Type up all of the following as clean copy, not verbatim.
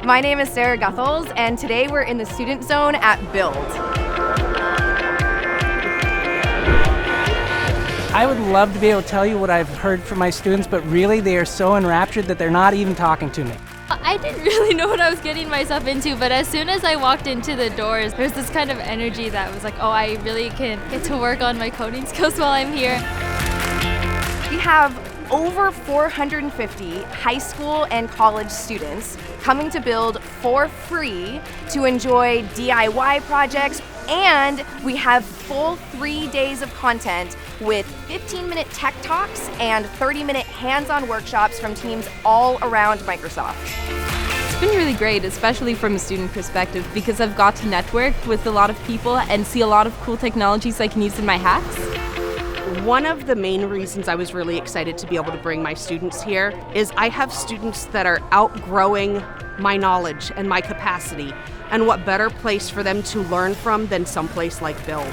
My name is Sarah Guthels, and today we're in the Student Zone at Build. I would love to be able to tell you what I've heard from my students, but really they are so enraptured that they're not even talking to me. I didn't really know what I was getting myself into, but as soon as I walked into the doors, there's this kind of energy that was like, oh, I really can get to work on my coding skills while I'm here. We have over 450 high school and college students coming to Build for free to enjoy DIY projects, and we have full 3 days of content with 15-minute tech talks and 30-minute hands-on workshops from teams all around Microsoft. It's been really great, especially from a student perspective, because I've got to network with a lot of people and see a lot of cool technologies I can use in my hacks. One of the main reasons I was really excited to be able to bring my students here is I have students that are outgrowing my knowledge and my capacity, and what better place for them to learn from than someplace like Build.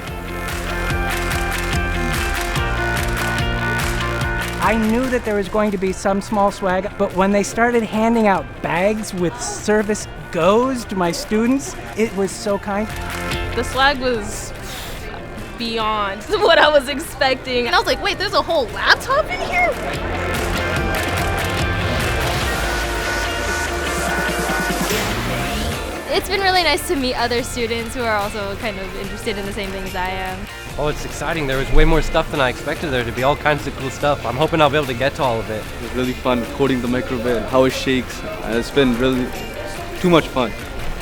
I knew that there was going to be some small swag, but when they started handing out bags with Surface Go's to my students, it was so kind. The swag was beyond what I was expecting. And I was like, wait, there's a whole laptop in here? It's been really nice to meet other students who are also kind of interested in the same things I am. Oh, it's exciting. There was way more stuff than I expected there to be, all kinds of cool stuff. I'm hoping I'll be able to get to all of it. It was really fun coding the microbit, how it shakes. It's been really too much fun.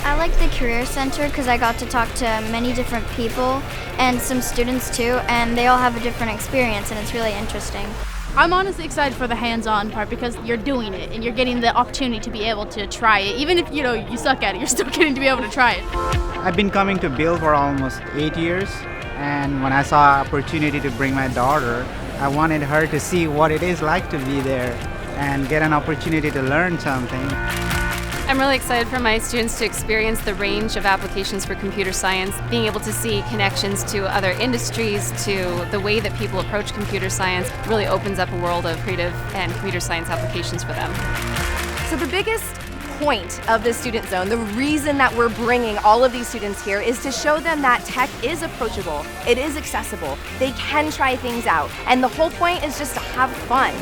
I like the Career Center because I got to talk to many different people and some students too, and they all have a different experience, and it's really interesting. I'm honestly excited for the hands-on part because you're doing it and you're getting the opportunity to be able to try it. Even if you suck at it, you're still getting to be able to try it. I've been coming to Build for almost 8 years, and when I saw an opportunity to bring my daughter, I wanted her to see what it is like to be there and get an opportunity to learn something. I'm really excited for my students to experience the range of applications for computer science, being able to see connections to other industries, to the way that people approach computer science really opens up a world of creative and computer science applications for them. So the biggest point of the Student Zone, the reason that we're bringing all of these students here, is to show them that tech is approachable, it is accessible, they can try things out, and the whole point is just to have fun.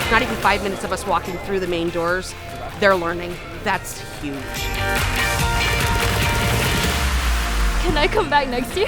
Not even 5 minutes of us walking through the main doors, they're learning. That's huge. Can I come back next year?